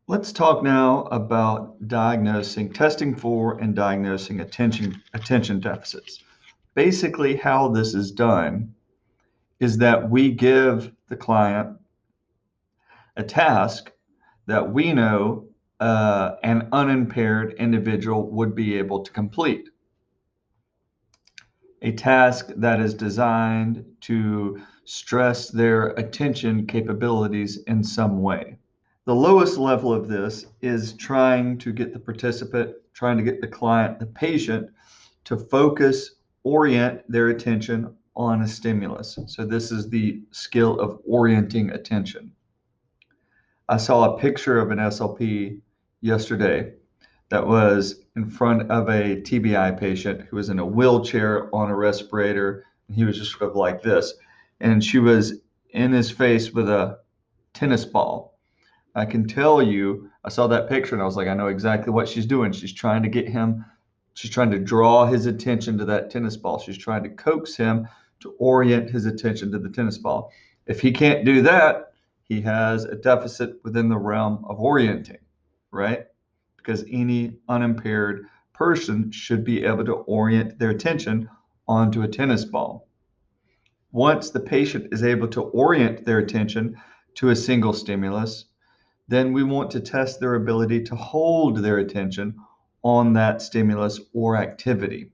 Let's talk now about testing for and diagnosing attention deficits. Basically, how this is done is that we give the client a task that we know an unimpaired individual would be able to complete. A task that is designed to stress their attention capabilities in some way. The lowest level of this is trying to get the participant, trying to get the client, the patient, to focus, orient their attention on a stimulus. So this is the skill of orienting attention. I saw a picture of an SLP yesterday that was in front of a TBI patient who was in a wheelchair on a respirator. And he was just sort of like this. And she was in his face with a tennis ball. I can tell you, I saw that picture and I was like, I know exactly what she's doing. She's trying to get him, she's trying to draw his attention to that tennis ball. She's trying to coax him to orient his attention to the tennis ball. If he can't do that, he has a deficit within the realm of orienting, right? Because any unimpaired person should be able to orient their attention onto a tennis ball. Once the patient is able to orient their attention to a single stimulus, then we want to test their ability to hold their attention on that stimulus or activity.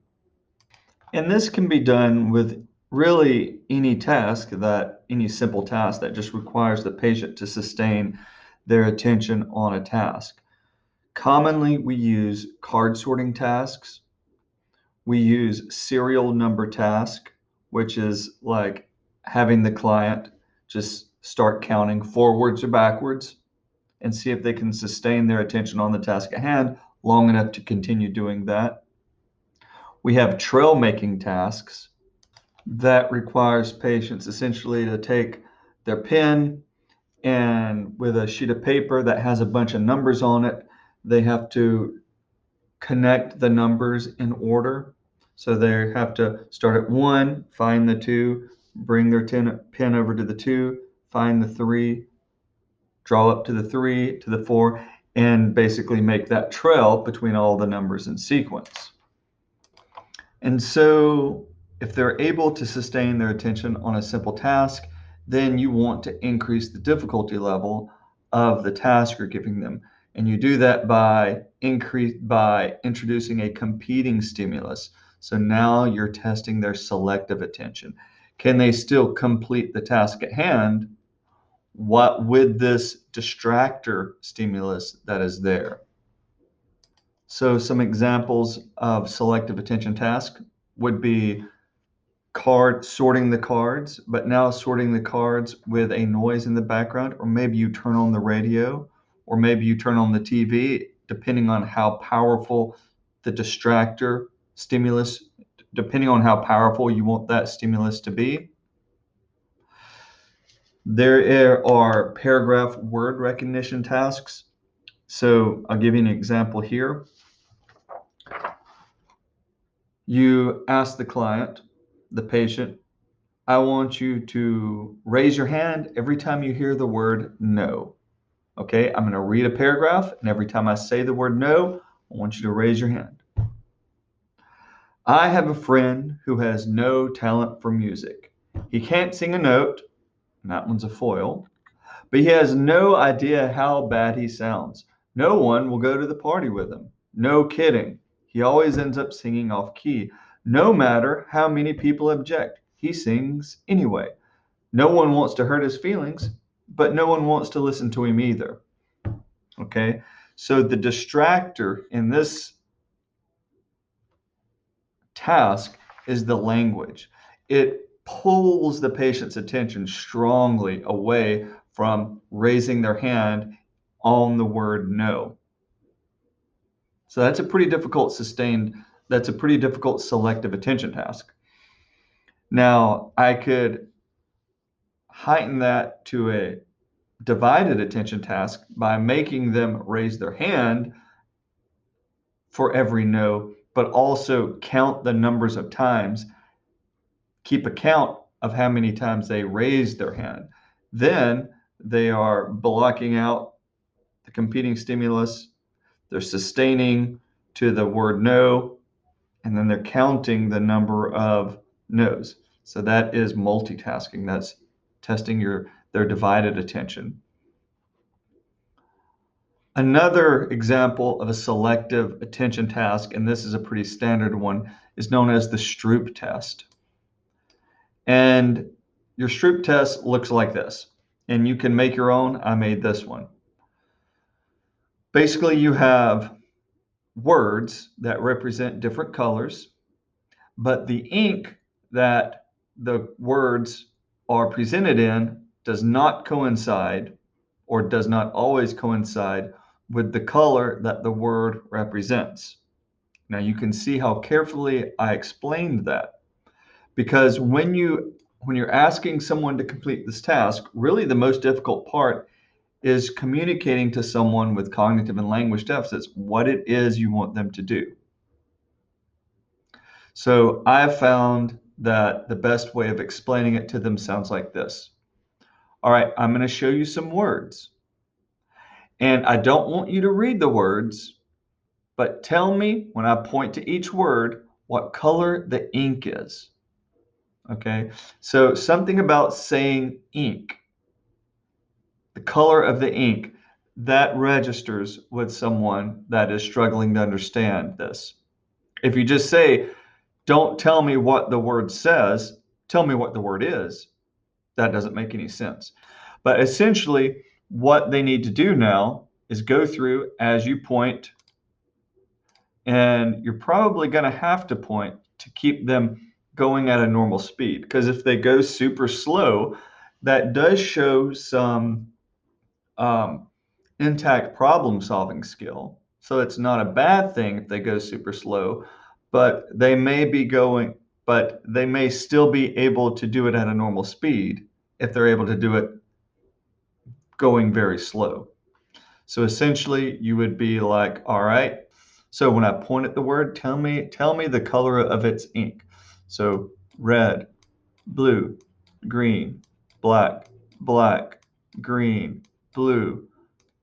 And this can be done with really any simple task that just requires the patient to sustain their attention on a task. Commonly, we use card sorting tasks. We use serial number task, which is like having the client just start counting forwards or backwards and see if they can sustain their attention on the task at hand long enough to continue doing that. We have trail making tasks that requires patients essentially to take their pen and with a sheet of paper that has a bunch of numbers on it, they have to connect the numbers in order. So they have to start at 1, find the 2, bring their pen over to the 2, find the 3, draw up to the 3, to the 4, and basically make that trail between all the numbers in sequence. And so if they're able to sustain their attention on a simple task, then you want to increase the difficulty level of the task you're giving them. And you do that by introducing a competing stimulus. So now you're testing their selective attention. Can they still complete the task at hand with this distractor stimulus that is there? So some examples of selective attention task would be sorting the cards, but now sorting the cards with a noise in the background, or maybe you turn on the radio, or maybe you turn on the TV, depending on how powerful the distractor stimulus, depending on how powerful you want that stimulus to be. There are paragraph word recognition tasks. So I'll give you an example here. You ask the client, the patient, I want you to raise your hand every time you hear the word no. Okay, I'm going to read a paragraph, and every time I say the word no, I want you to raise your hand. I have a friend who has no talent for music. He can't sing a note, and that one's a foil, but he has no idea how bad he sounds. No one will go to the party with him. No kidding. He always ends up singing off key. No matter how many people object, he sings anyway. No one wants to hurt his feelings, but no one wants to listen to him either. Okay? So the distractor in this task is the language. It pulls the patient's attention strongly away from raising their hand on the word no. So that's a pretty difficult selective attention task. Now, I could heighten that to a divided attention task by making them raise their hand for every no, but also count the numbers of times, keep account of how many times they raise their hand. Then they are blocking out the competing stimulus, they're sustaining to the word no, and then they're counting the number of no's. So that is multitasking. That's testing their divided attention. Another example of a selective attention task, and this is a pretty standard one, is known as the Stroop test. And your Stroop test looks like this. And you can make your own. I made this one. Basically, you have words that represent different colors, but the ink that the words are presented in does not coincide or does not always coincide with the color that the word represents. Now you can see how carefully I explained that, because when you're asking someone to complete this task, really the most difficult part is communicating to someone with cognitive and language deficits what it is you want them to do. So I've found that the best way of explaining it to them sounds like this. All right, I'm going to show you some words. And I don't want you to read the words, but tell me when I point to each word what color the ink is. Okay, so something about saying ink, the color of the ink, that registers with someone that is struggling to understand this. If you just say, don't tell me what the word says, tell me what the word is, that doesn't make any sense. But essentially, what they need to do now is go through as you point, and you're probably going to have to point to keep them going at a normal speed, because if they go super slow, that does show some intact problem solving skill. So it's not a bad thing if they go super slow, but they may still be able to do it at a normal speed if they're able to do it going very slow. So essentially you would be like, all right, so when I point at the word, tell me the color of its ink. So red, blue, green, black, green, blue,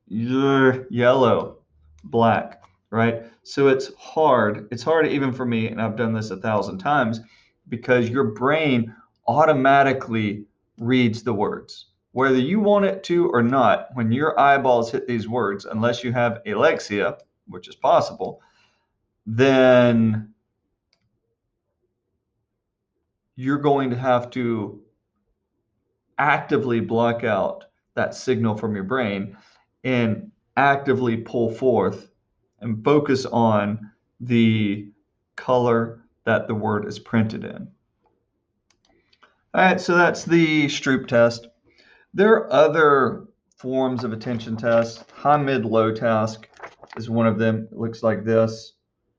yellow, black, right? So it's hard even for me, and I've done this 1,000 times, because your brain automatically reads the words. Whether you want it to or not, when your eyeballs hit these words, unless you have alexia, which is possible, then you're going to have to actively block out that signal from your brain and actively pull forth and focus on the color that the word is printed in. All right, so that's the Stroop test. There are other forms of attention tests. High, mid, low task is one of them. It looks like this.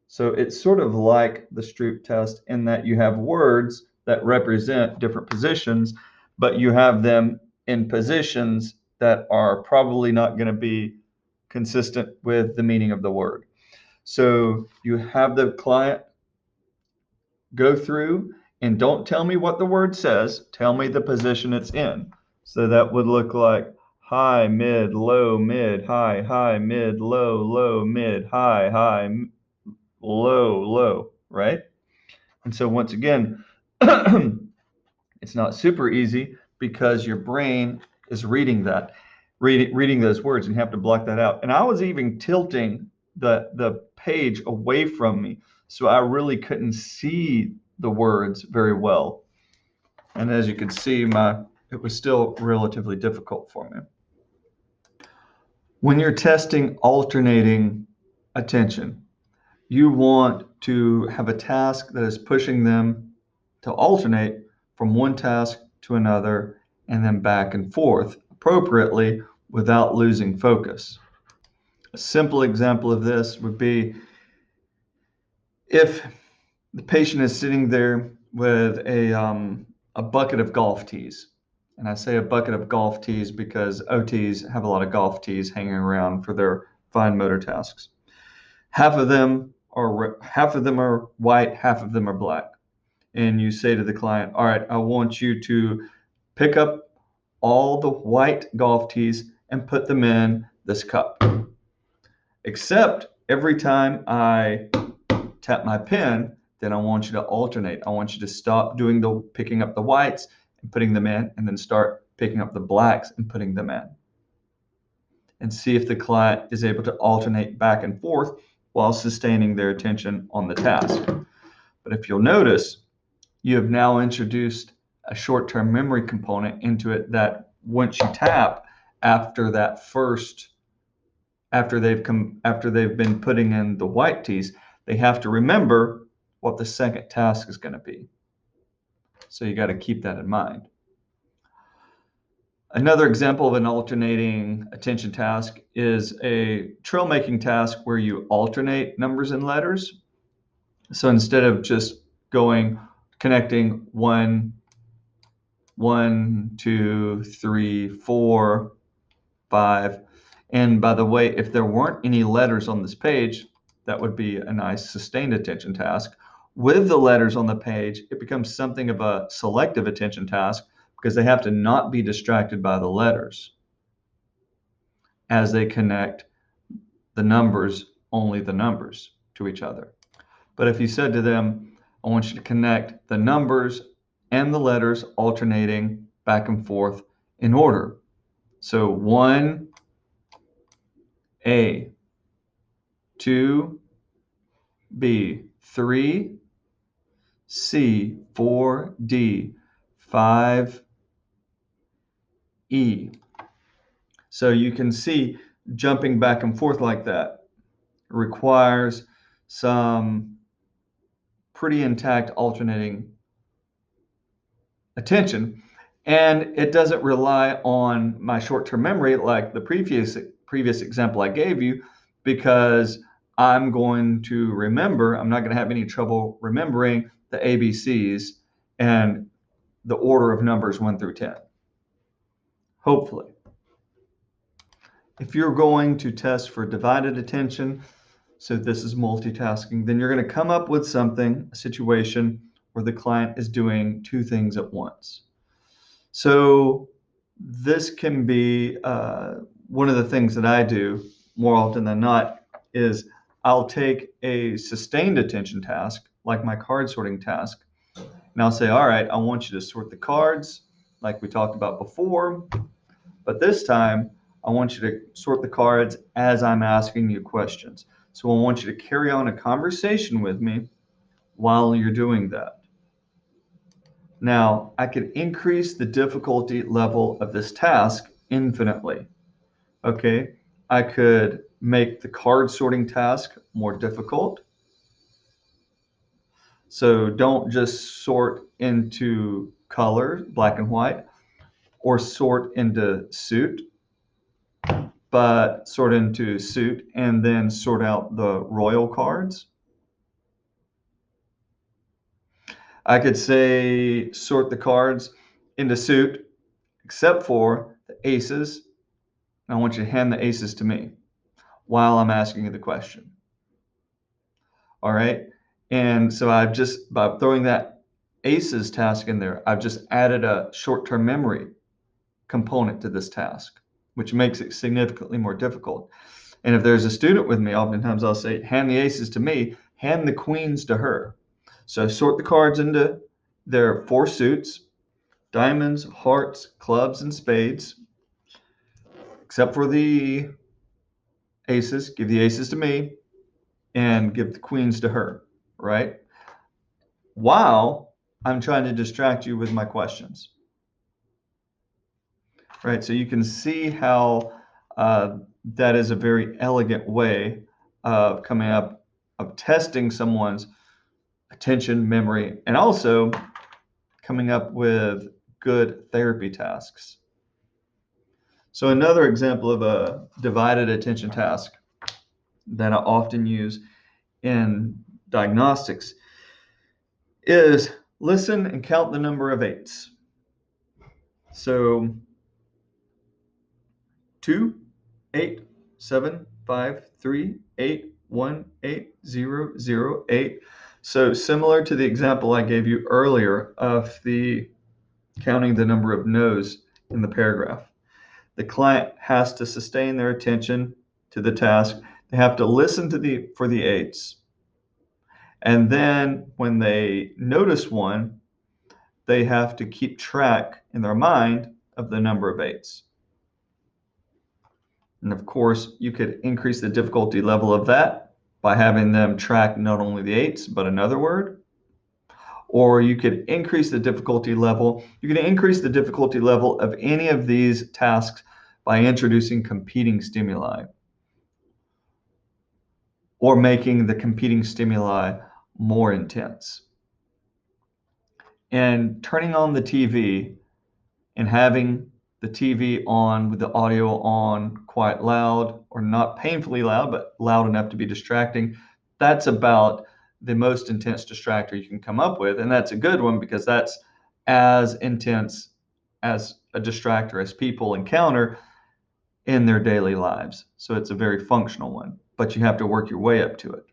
So it's sort of like the Stroop test in that you have words that represent different positions, but you have them in positions that are probably not going to be consistent with the meaning of the word. So you have the client go through and don't tell me what the word says, tell me the position it's in. So that would look like high, mid, high, mid, low, mid, high, low, right? And so once again, it's not super easy because your brain is reading those words, and you have to block that out. And I was even tilting the page away from me, so I really couldn't see the words very well. And as you can see, it was still relatively difficult for me. When you're testing alternating attention, you want to have a task that is pushing them to alternate from one task to another and then back and forth appropriately without losing focus. A simple example of this would be if the patient is sitting there with a bucket of golf tees. And I say a bucket of golf tees because OTs have a lot of golf tees hanging around for their fine motor tasks. Half of them are white, half of them are black. And you say to the client, all right, I want you to pick up all the white golf tees and put them in this cup. Except every time I tap my pen, then I want you to alternate. I want you to stop doing the picking up the whites and putting them in, and then start picking up the blacks and putting them in. And see if the client is able to alternate back and forth while sustaining their attention on the task. But if you'll notice, you have now introduced a short-term memory component into it that once you tap after they've been putting in the white tees, they have to remember what the second task is going to be. So you got to keep that in mind. Another example of an alternating attention task is a trail making task where you alternate numbers and letters. So instead of just connecting 1, 2, 3, 4, 5. And by the way, if there weren't any letters on this page, that would be a nice sustained attention task. With the letters on the page, it becomes something of a selective attention task because they have to not be distracted by the letters as they connect the numbers, only the numbers, to each other. But if you said to them, I want you to connect the numbers and the letters alternating back and forth in order. So 1, A, 2, B, 3, C, 4, D, 5, E. So you can see jumping back and forth like that requires some pretty intact alternating attention, and it doesn't rely on my short-term memory like the previous example I gave you, because I'm going to remember, I'm not going to have any trouble remembering the ABCs and the order of numbers 1 through 10. Hopefully. If you're going to test for divided attention, so this is multitasking, then you're going to come up with something, a situation where the client is doing 2 things at once. So this can be one of the things that I do more often than not is I'll take a sustained attention task, like my card sorting task, and I'll say, all right, I want you to sort the cards like we talked about before, but this time I want you to sort the cards as I'm asking you questions. So I want you to carry on a conversation with me while you're doing that. Now, I could increase the difficulty level of this task infinitely. Okay, I could make the card sorting task more difficult. So don't just sort into color, black and white, or sort into suit, but sort into suit and then sort out the royal cards. I could say sort the cards into suit except for the aces. I want you to hand the aces to me while I'm asking you the question. All right. And so I've just, by throwing that aces task in there, I've just added a short-term memory component to this task, which makes it significantly more difficult. And if there's a student with me, oftentimes I'll say, hand the aces to me, hand the queens to her. So sort the cards into their 4 suits: diamonds, hearts, clubs, and spades, except for the aces. Give the aces to me and give the queens to her, right? While I'm trying to distract you with my questions. Right, so you can see how that is a very elegant way of coming up, of testing someone's attention, memory, and also coming up with good therapy tasks. So another example of a divided attention task that I often use in diagnostics is listen and count the number of 8s. So 2, 8, 7, 5, 3, 8, 1, 8, 0, 0, 8. So similar to the example I gave you earlier of the counting the number of no's in the paragraph. The client has to sustain their attention to the task. They have to listen for the eights. And then when they notice one, they have to keep track in their mind of the number of eights. And of course, you could increase the difficulty level of that by having them track not only the eights, but another word. Or you could increase the difficulty level. You can increase the difficulty level of any of these tasks by introducing competing stimuli or making the competing stimuli more intense. And turning on the TV and having the TV on with the audio on quite loud, or not painfully loud, but loud enough to be distracting, that's about the most intense distractor you can come up with. And that's a good one because that's as intense as a distractor as people encounter in their daily lives. So it's a very functional one, but you have to work your way up to it.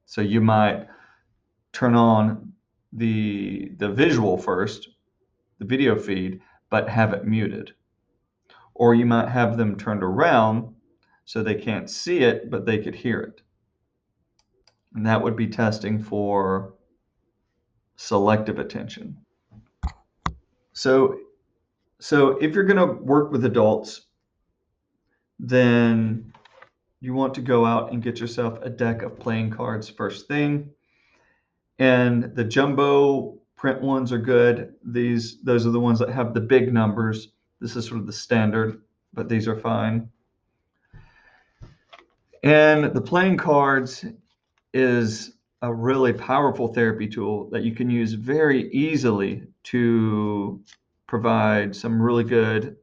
So you might turn on the visual first, the video feed, but have it muted. Or you might have them turned around so they can't see it, but they could hear it. And that would be testing for selective attention. So if you're going to work with adults, then you want to go out and get yourself a deck of playing cards first thing. And the jumbo print ones are good. Those are the ones that have the big numbers. This is sort of the standard, but these are fine. And the playing cards is a really powerful therapy tool that you can use very easily to provide some really good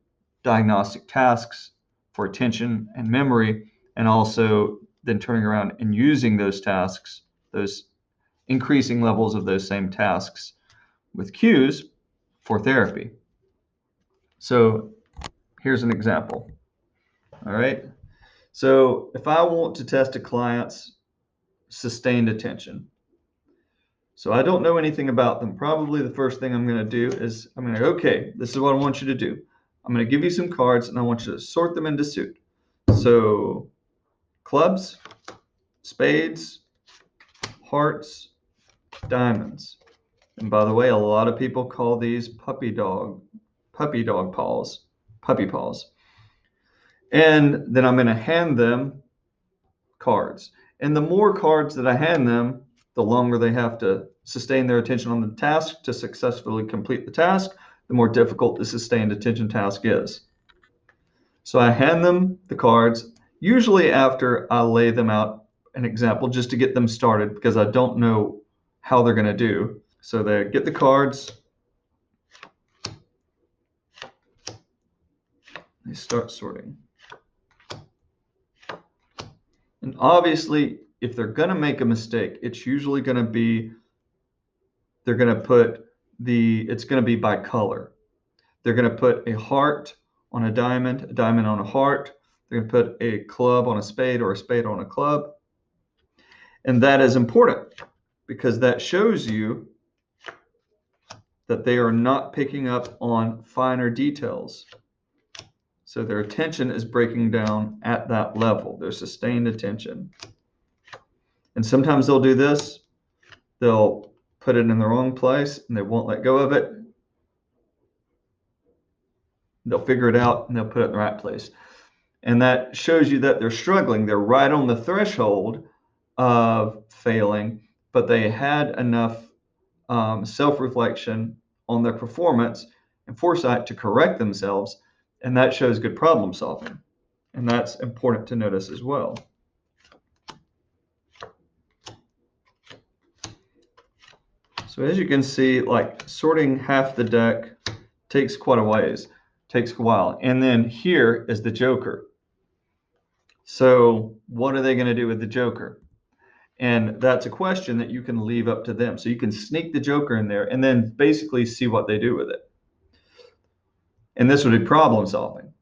diagnostic tasks for attention and memory, and also then turning around and using those tasks, those increasing levels of those same tasks with cues for therapy. So here's an example. All right. So if I want to test a client's sustained attention, so I don't know anything about them, probably the first thing I'm going to do is I'm going to, okay, this is what I want you to do. I'm going to give you some cards and I want you to sort them into suit. So clubs, spades, hearts, diamonds. And by the way, a lot of people call these puppy dog paws, puppy paws. And then I'm going to hand them cards. And the more cards that I hand them, the longer they have to sustain their attention on the task to successfully complete the task, the more difficult the sustained attention task is. So I hand them the cards, usually after I lay them out an example just to get them started because I don't know how they're going to do. So they get the cards, they start sorting. And obviously, if they're going to make a mistake, it's usually going to be, they're going to put it's going to be by color. They're going to put a heart on a diamond on a heart. They're going to put a club on a spade or a spade on a club. And that is important because that shows you that they are not picking up on finer details. So their attention is breaking down at that level, their sustained attention. And sometimes they'll do this. They'll put it in the wrong place and they won't let go of it. They'll figure it out and they'll put it in the right place. And that shows you that they're struggling. They're right on the threshold of failing, but they had enough self-reflection on their performance and foresight to correct themselves. And that shows good problem solving. And that's important to notice as well. So as you can see, like sorting half the deck takes quite a ways, takes a while. And then here is the joker. So what are they going to do with the joker? And that's a question that you can leave up to them. So you can sneak the joker in there and then basically see what they do with it. And this would be problem solving.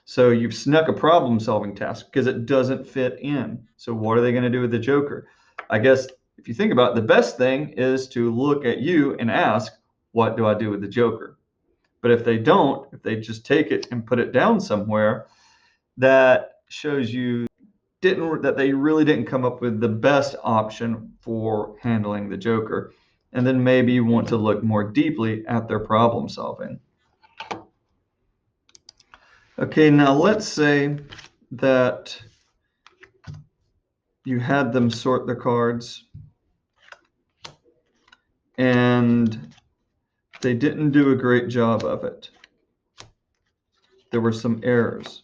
So you've snuck a problem solving task because it doesn't fit in. So what are they going to do with the joker? I guess if you think about it, the best thing is to look at you and ask, what do I do with the joker? But if they don't, if they just take it and put it down somewhere, that shows you that they really didn't come up with the best option for handling the joker. And then maybe you want to look more deeply at their problem solving. Okay, now let's say that you had them sort the cards and they didn't do a great job of it. There were some errors.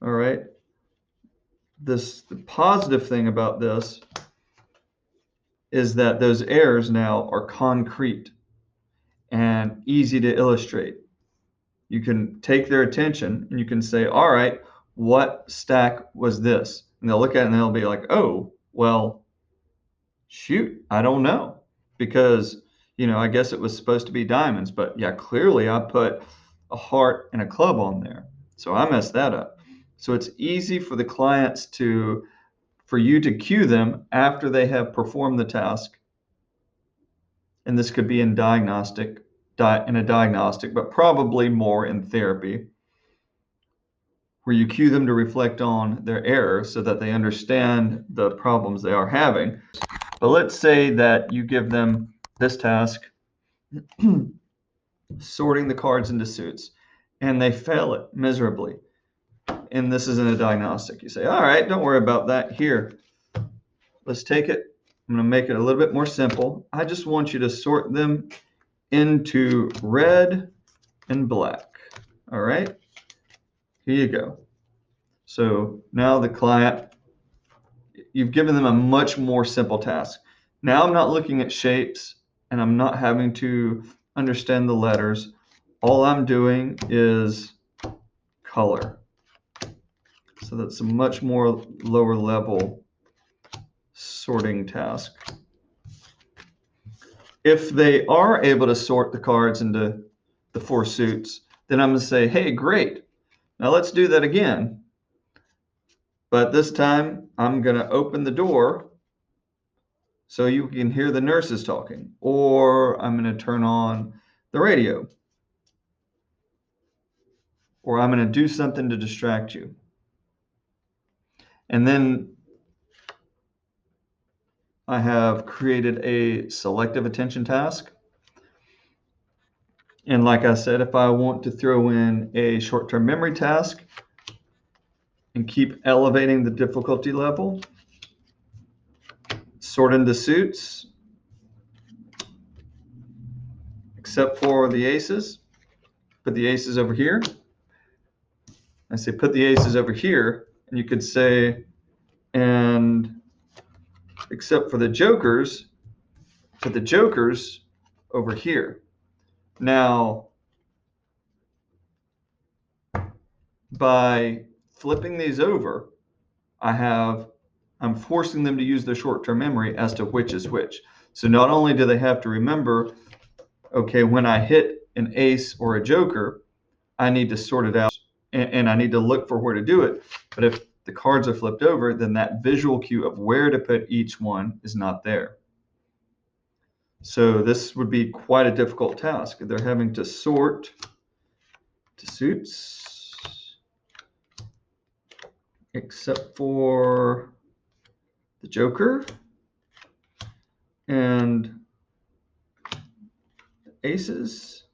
All right. The positive thing about this is that those errors now are concrete and easy to illustrate. You can take their attention and you can say, all right, what stack was this? And they'll look at it and they'll be like, oh, well, shoot, I don't know. Because, I guess it was supposed to be diamonds, but yeah, clearly I put a heart and a club on there. So I messed that up. So it's easy for the clients for you to cue them after they have performed the task. And this could be in a diagnostic, but probably more in therapy, where you cue them to reflect on their error so that they understand the problems they are having. But let's say that you give them this task, sorting the cards into suits, and they fail it miserably. And this is in a diagnostic. You say, all right, don't worry about that. Here, let's take it. I'm going to make it a little bit more simple. I just want you to sort them into red and black. All right, here you go. So now the client, you've given them a much more simple task. Now I'm not looking at shapes and I'm not having to understand the letters. All I'm doing is color. So that's a much more lower level sorting task. If they are able to sort the cards into the 4 suits, then I'm going to say, hey, great. Now let's do that again. But this time I'm going to open the door so you can hear the nurses talking, or I'm going to turn on the radio, or I'm going to do something to distract you. And then I have created a selective attention task. And like I said, if I want to throw in a short-term memory task and keep elevating the difficulty level, sort into suits, except for the aces. Put the aces over here. I say put the aces over here, and you could say, and except for the jokers, put the jokers over here. Now, by flipping these over, I'm forcing them to use their short-term memory as to which is which. So not only do they have to remember, okay, when I hit an ace or a joker, I need to sort it out and I need to look for where to do it. But if the cards are flipped over, then that visual cue of where to put each one is not there. So this would be quite a difficult task. They're having to sort to suits, except for the joker and aces.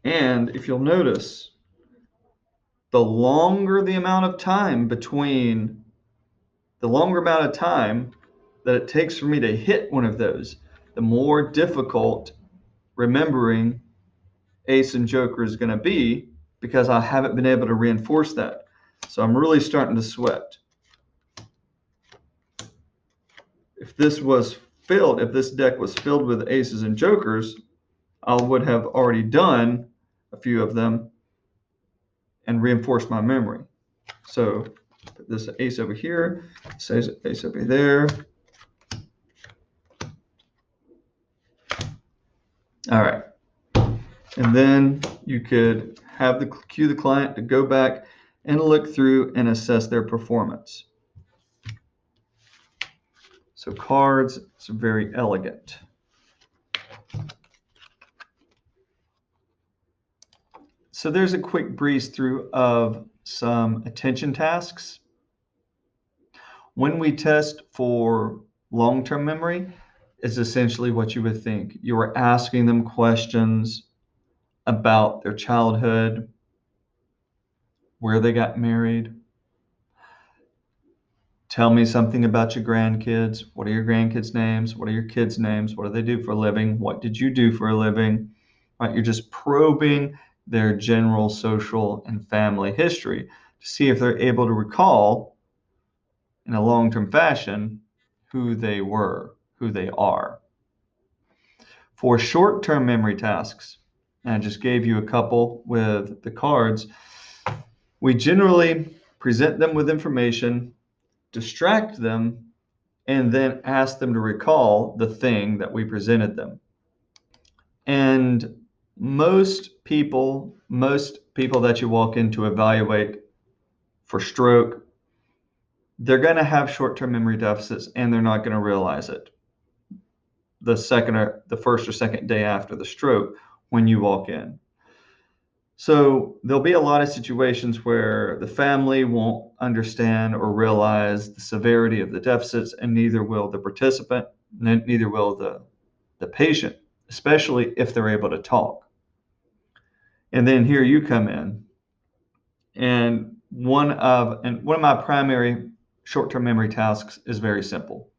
And if you'll notice, the longer amount of time that it takes for me to hit one of those, the more difficult remembering ace and joker is going to be, because I haven't been able to reinforce that. So I'm really starting to sweat. If this deck was filled with aces and jokers, I would have already done a few of them and reinforced my memory. So put this ace over here, this ace over there. All right. And then you could have cue the client to go back and look through and assess their performance. So cards, it's very elegant. So there's a quick breeze through of some attention tasks. When we test for long-term memory, is essentially what you would think. You are asking them questions about their childhood, where they got married. Tell me something about your grandkids. What are your grandkids' names? What are your kids' names? What do they do for a living? What did you do for a living? Right? You're just probing their general social and family history to see if they're able to recall in a long-term fashion who they were, who they are. For short-term memory tasks, and I just gave you a couple with the cards, we generally present them with information, distract them, and then ask them to recall the thing that we presented them. And most people that you walk in to evaluate for stroke, they're going to have short-term memory deficits and they're not going to realize it the first or second day after the stroke when you walk in. So there'll be a lot of situations where the family won't understand or realize the severity of the deficits, and neither will the participant, neither will the patient, especially if they're able to talk. And then here you come in, and one of my primary short-term memory tasks is very simple.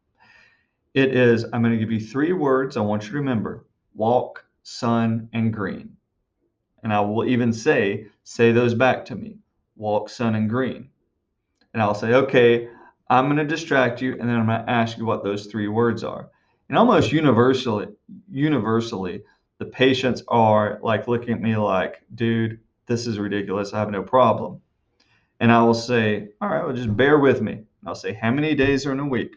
It is, I'm going to give you 3 words I want you to remember: walk, sun, and green. And I will even say those back to me: walk, sun, and green. And I'll say, okay, I'm going to distract you, and then I'm going to ask you what those 3 words are. And almost universally, the patients are like looking at me like, dude, this is ridiculous. I have no problem. And I will say, all right, well, just bear with me. I'll say, how many days are in a week?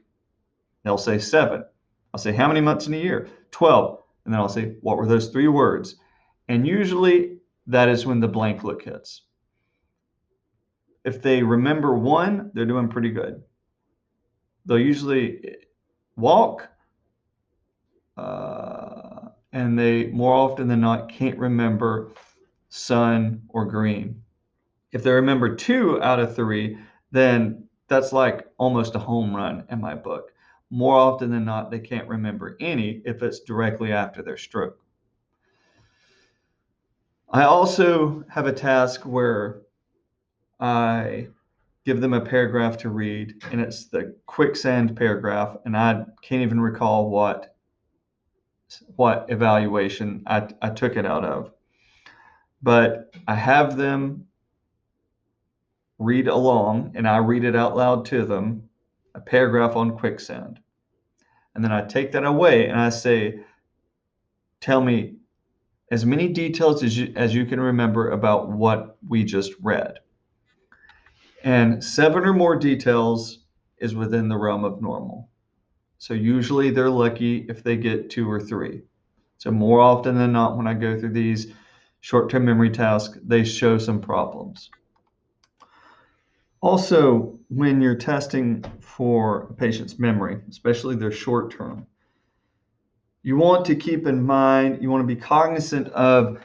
They'll say 7. I'll say, how many months in a year? 12. And then I'll say, what were those 3 words? And usually that is when the blank look hits. If they remember 1, they're doing pretty good. They'll usually walk, and they more often than not can't remember sun or green. If they remember 2 out of 3, then that's like almost a home run in my book. More often than not, they can't remember any if it's directly after their stroke. I also have a task where I give them a paragraph to read, and it's the quicksand paragraph, and I can't even recall what evaluation I took it out of. But I have them read along, and I read it out loud to them, a paragraph on quicksand. And then I take that away and I say, tell me as many details as you can remember about what we just read. And 7 or more details is within the realm of normal. So usually they're lucky if they get 2 or 3. So more often than not, when I go through these short-term memory tasks, they show some problems. Also, when you're testing for a patient's memory, especially their short-term, you want to keep in mind, you want to be cognizant of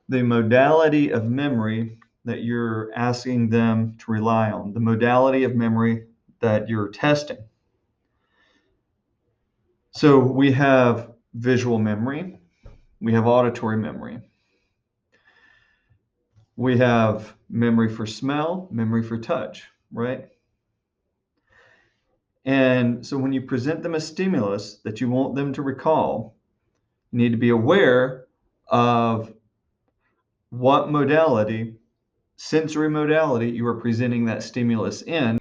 the modality of memory that you're asking them to rely on, the modality of memory that you're testing. So we have visual memory, we have auditory memory, we have memory for smell, memory for touch, right? And so when you present them a stimulus that you want them to recall, you need to be aware of what modality, sensory modality, you are presenting that stimulus in,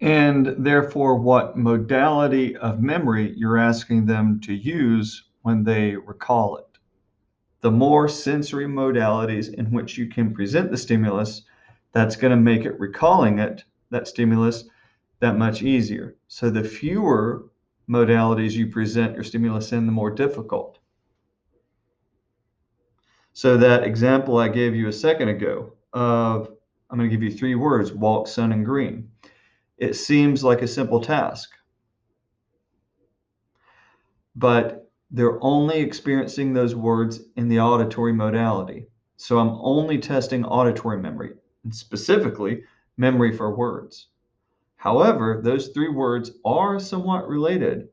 and therefore what modality of memory you're asking them to use when they recall it. The more sensory modalities in which you can present the stimulus, that's going to make it recalling it, that stimulus, that much easier. So the fewer modalities you present your stimulus in, the more difficult. So that example I gave you a second ago of, I'm going to give you 3 words, walk, sun, and green. It seems like a simple task, but they're only experiencing those words in the auditory modality. So I'm only testing auditory memory, and specifically memory for words. However, those 3 words are somewhat related.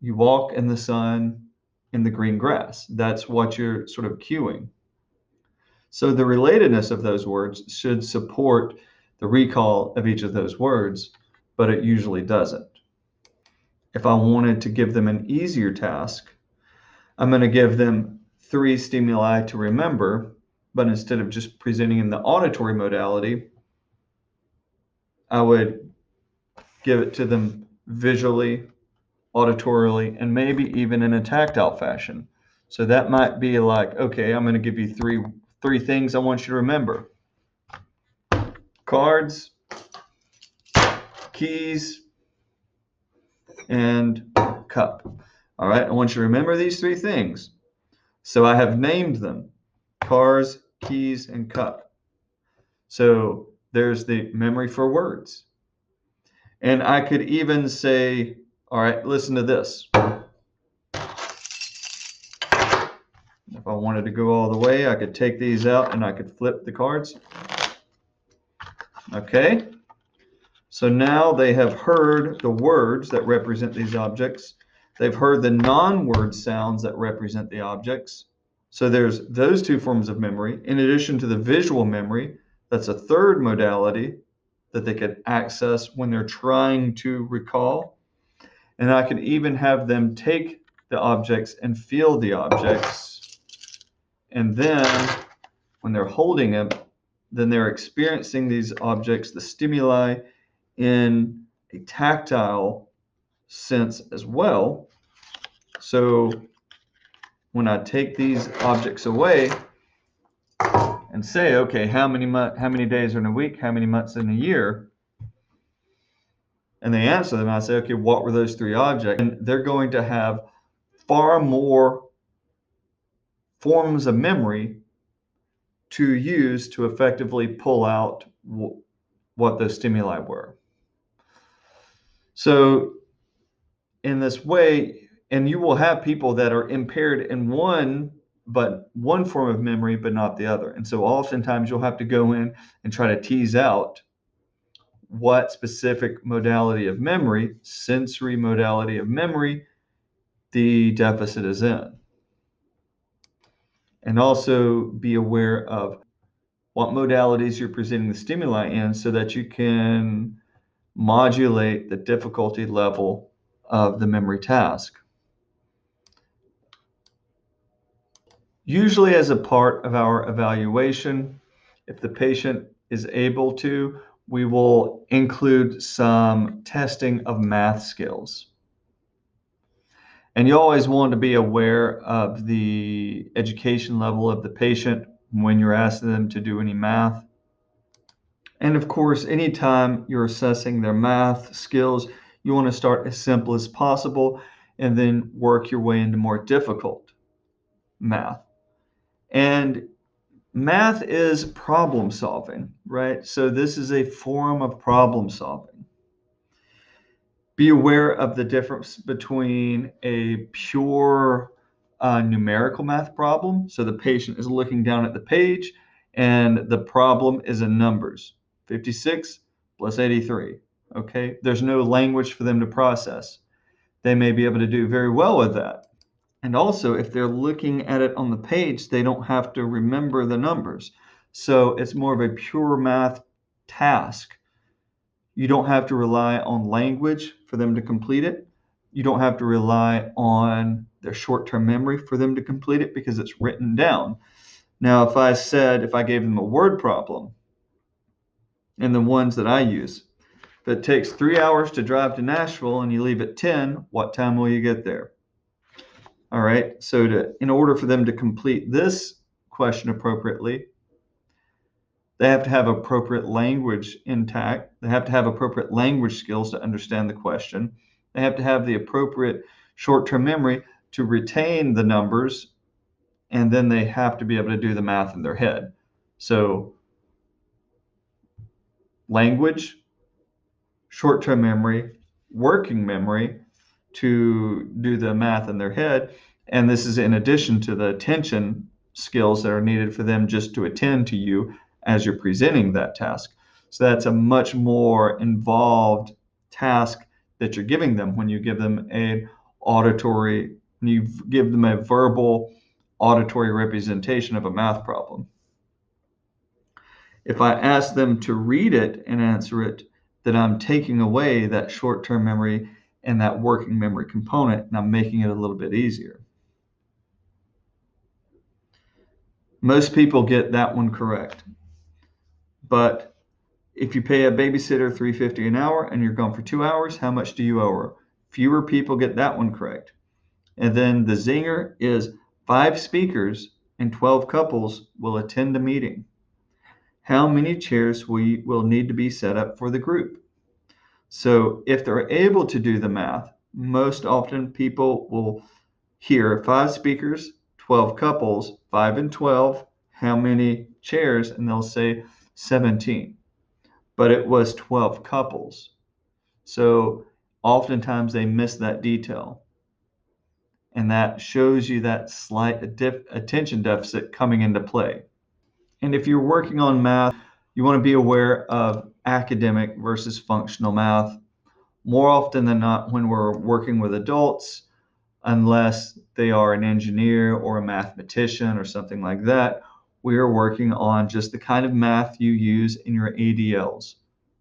You walk in the sun, in the green grass. That's what you're sort of cueing. So the relatedness of those words should support the recall of each of those words, but it usually doesn't. If I wanted to give them an easier task, I'm going to give them 3 stimuli to remember, but instead of just presenting in the auditory modality, I would give it to them visually, auditorily, and maybe even in a tactile fashion. So that might be like, okay, I'm going to give you three things I want you to remember. Cards, keys, and cup. All right, I want you to remember these 3 things. So I have named them: cars, keys, and cup. So there's the memory for words. And I could even say, all right, listen to this. If I wanted to go all the way, I could take these out and I could flip the cards. Okay. So now they have heard the words that represent these objects. They've heard the non-word sounds that represent the objects. So there's those 2 forms of memory, in addition to the visual memory. That's a third modality that they could access when they're trying to recall. And I could even have them take the objects and feel the objects. And then when they're holding them, then they're experiencing these objects, the stimuli, in a tactile sense as well. So when I take these objects away and say, okay, how many days are in a week, how many months in a year, and they answer them, I say, okay, what were those 3 objects? And they're going to have far more forms of memory to use to effectively pull out what those stimuli were. So in this way, and you will have people that are impaired in one form of memory, but not the other. And so oftentimes you'll have to go in and try to tease out what specific modality of memory, sensory modality of memory, the deficit is in. And also be aware of what modalities you're presenting the stimuli in so that you can modulate the difficulty level of the memory task. Usually as a part of our evaluation, if the patient is able to, we will include some testing of math skills. And you always want to be aware of the education level of the patient when you're asking them to do any math. And of course, anytime you're assessing their math skills, you want to start as simple as possible and then work your way into more difficult math. And math is problem solving, right? So this is a form of problem solving. Be aware of the difference between a pure numerical math problem. So the patient is looking down at the page and the problem is in numbers, 56 plus 83. Okay, there's no language for them to process. They may be able to do very well with that. And also, if they're looking at it on the page, they don't have to remember the numbers. So it's more of a pure math task. You don't have to rely on language for them to complete it. You don't have to rely on their short-term memory for them to complete it because it's written down. Now, if I gave them a word problem, and the ones that I use, if it takes 3 hours to drive to Nashville and you leave at 10, what time will you get there? All right, so in order for them to complete this question appropriately, they have to have appropriate language intact. They have to have appropriate language skills to understand the question. They have to have the appropriate short-term memory to retain the numbers and then they have to be able to do the math in their head. So language, short-term memory, working memory to do the math in their head. And this is in addition to the attention skills that are needed for them just to attend to you as you're presenting that task. So that's a much more involved task that you're giving them when you give them a auditory, you give them a verbal auditory representation of a math problem. If I ask them to read it and answer it, then I'm taking away that short-term memory and that working memory component, and I'm making it a little bit easier. Most people get that one correct. But if you pay a babysitter $3.50 an hour and you're gone for 2 hours, how much do you owe her? Fewer people get that one correct. And then the zinger is 5 speakers and 12 couples will attend a meeting. How many chairs will need to be set up for the group? So if they're able to do the math, most often people will hear 5 speakers, 12 couples, 5 and 12, how many chairs? And they'll say 17. But it was 12 couples. So oftentimes they miss that detail. And that shows you that slight attention deficit coming into play. And if you're working on math, you want to be aware of academic versus functional math. More often than not, when we're working with adults, unless they are an engineer or a mathematician or something like that, we are working on just the kind of math you use in your ADLs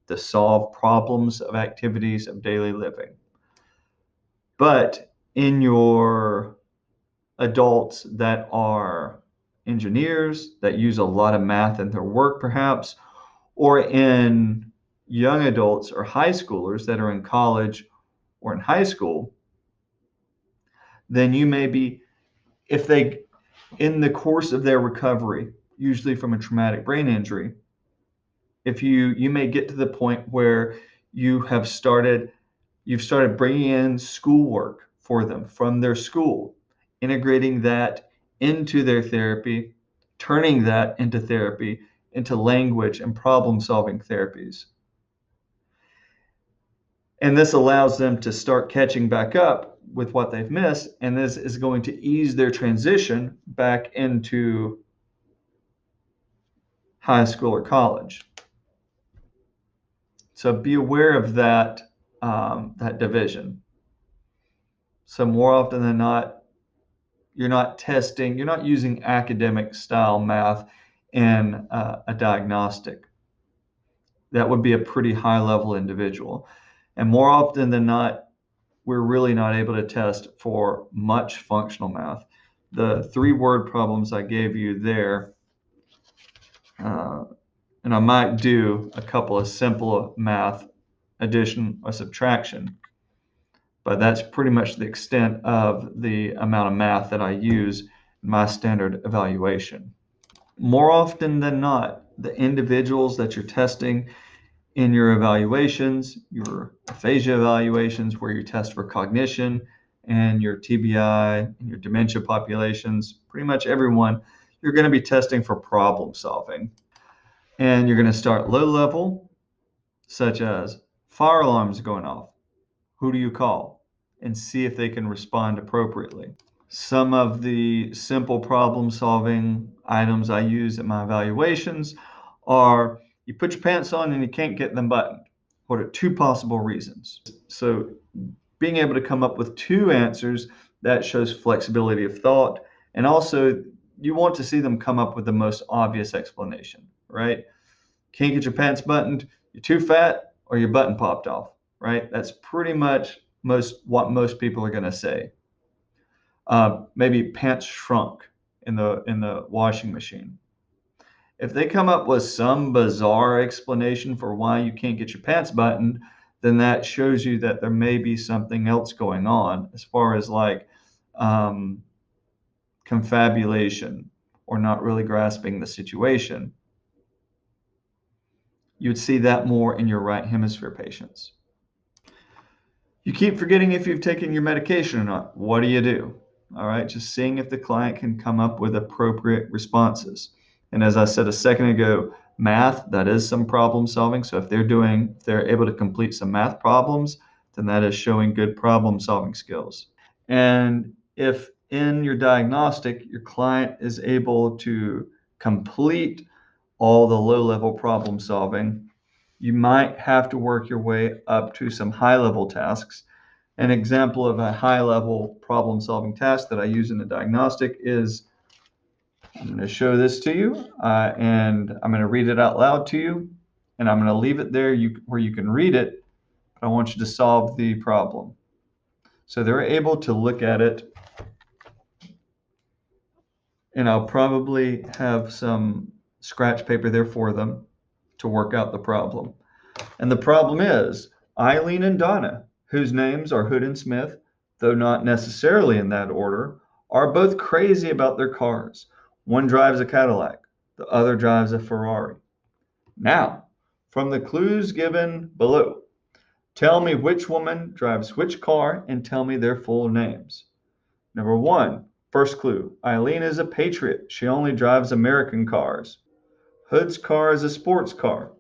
to solve problems of activities of daily living. But in your adults that are engineers, that use a lot of math in their work perhaps, or in young adults or high schoolers that are in college or in high school, then you may be, if they, in the course of their recovery, usually from a traumatic brain injury, if you may get to the point where you've started bringing in schoolwork for them from their school, integrating that into their therapy, turning that into therapy, into language and problem-solving therapies. And this allows them to start catching back up with what they've missed, and this is going to ease their transition back into high school or college. So be aware of that, that division. So more often than not, you're not using academic style math in a diagnostic. That would be a pretty high level individual. And more often than not, we're really not able to test for much functional math. The 3 word problems I gave you there, and I might do a couple of simple math, addition or subtraction, but that's pretty much the extent of the amount of math that I use in my standard evaluation. More often than not, the individuals that you're testing in your evaluations, your aphasia evaluations, where you test for cognition, and your TBI and your dementia populations, pretty much everyone, you're going to be testing for problem solving. And you're going to start low level, such as fire alarms going off. Who do you call? And see if they can respond appropriately. Some of the simple problem solving items I use in my evaluations are you put your pants on and you can't get them buttoned. What are 2 possible reasons? So being able to come up with 2 answers, that shows flexibility of thought. And also you want to see them come up with the most obvious explanation, right? Can't get your pants buttoned, you're too fat, or your button popped off, right? That's pretty much what most people are going to say. Maybe pants shrunk in the washing machine. If they come up with some bizarre explanation for why you can't get your pants buttoned, then that shows you that there may be something else going on as far as like confabulation or not really grasping the situation. You'd see that more in your right hemisphere patients. You keep forgetting if you've taken your medication or not. What do? All right, just seeing if the client can come up with appropriate responses. And as I said a second ago, math, that is some problem solving. So if they're able to complete some math problems, then that is showing good problem solving skills. And if in your diagnostic, your client is able to complete all the low level problem solving, you might have to work your way up to some high level tasks. An example of a high level problem solving task that I use in the diagnostic is, I'm going to show this to you, and I'm going to read it out loud to you, and I'm going to leave it there where you can read it, but I want you to solve the problem. So they're able to look at it, and I'll probably have some scratch paper there for them to work out the problem. And the problem is Eileen and Donna, whose names are Hood and Smith, though not necessarily in that order, are both crazy about their cars. One drives a Cadillac, the other drives a Ferrari. Now, from the clues given below, tell me which woman drives which car and tell me their full names. Number one, first clue, Eileen is a patriot. She only drives American cars. Hood's car is a sports car.